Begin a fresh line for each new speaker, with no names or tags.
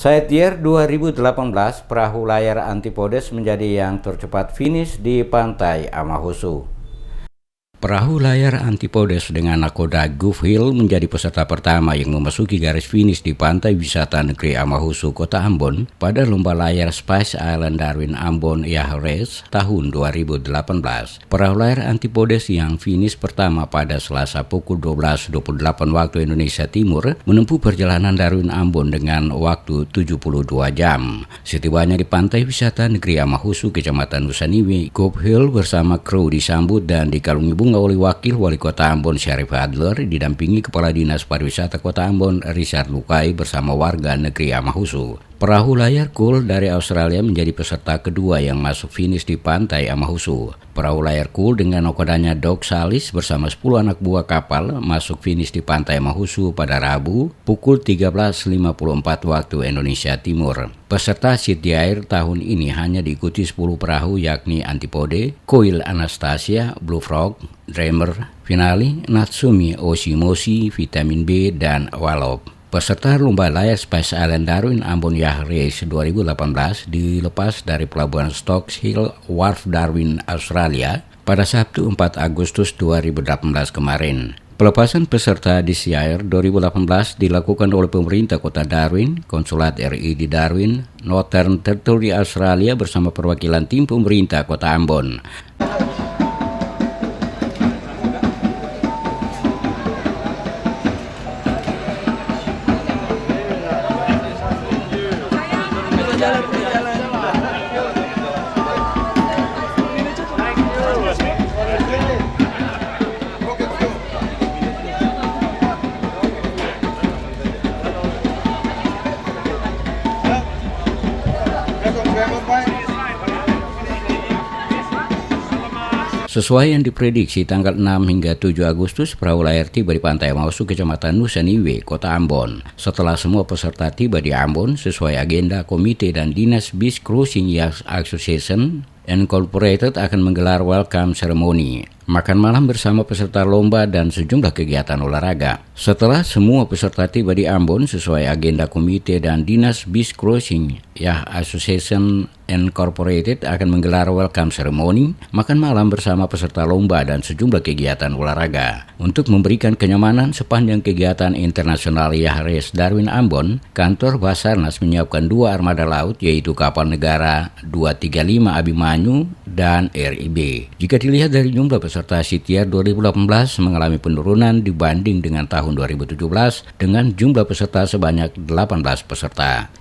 Sightyear 2018, perahu layar Antipodes menjadi yang tercepat finish di Pantai Amahusu. Perahu layar Antipodes dengan nakoda Gulf Hill menjadi peserta pertama yang memasuki garis finish di Pantai Wisata Negeri Amahusu, Kota Ambon pada lomba layar Spice Island Darwin Ambon Yacht Race tahun 2018. Perahu layar Antipodes yang finish pertama pada Selasa pukul 12.28 waktu Indonesia Timur menempuh perjalanan Darwin Ambon dengan waktu 72 jam. Setibanya di Pantai Wisata Negeri Amahusu, Kecamatan Nusaniwe, Gulf Hill bersama kru disambut dan dikalungi bunga oleh Wakil Wali Kota Ambon Syarif Adler didampingi Kepala Dinas Pariwisata Kota Ambon Richard Lukai bersama warga negeri Amahusu. Perahu layar Cool dari Australia menjadi peserta kedua yang masuk finish di Pantai Amahusu. Perahu layar Cool dengan nakodanya Doug Salis bersama 10 anak buah kapal masuk finish di Pantai Amahusu pada Rabu pukul 13.54 waktu Indonesia Timur. Peserta Sightyear tahun ini hanya diikuti 10 perahu yakni Antipode, Coil Anastasia, Blue Frog, Dreamer, Finale, Natsumi, Oshimoshi, Vitamin B, dan Wallop. Peserta lomba layar Spice Island Darwin Ambon Yacht Race 2018 dilepas dari Pelabuhan Stocks Hill Wharf Darwin, Australia pada Sabtu 4 Agustus 2018 kemarin. Pelepasan peserta di Sightyear 2018 dilakukan oleh pemerintah Kota Darwin, Konsulat RI di Darwin, Northern Territory Australia bersama perwakilan tim pemerintah Kota Ambon. Sesuai yang diprediksi tanggal 6 hingga 7 Agustus, perahu layar tiba di Pantai Amahusu, Kecamatan Nusaniwe, Kota Ambon. Setelah semua peserta tiba di Ambon sesuai agenda, komite dan Dinas Beach Cruising Yacht Association Incorporated akan menggelar welcome ceremony, makan malam bersama peserta lomba dan sejumlah kegiatan olahraga. Setelah semua peserta tiba di Ambon sesuai agenda komite dan Dinas Beach Cruising Yacht Association Incorporated akan menggelar welcome ceremony, makan malam bersama peserta lomba dan sejumlah kegiatan olahraga. Untuk memberikan kenyamanan sepanjang kegiatan internasional Yacht Race Darwin Ambon, kantor Basarnas menyiapkan 2 armada laut yaitu kapal negara 235 Abimanyu dan RIB. Jika dilihat dari jumlah peserta Sightyear 2018 mengalami penurunan dibanding dengan tahun 2017 dengan jumlah peserta sebanyak 18 peserta.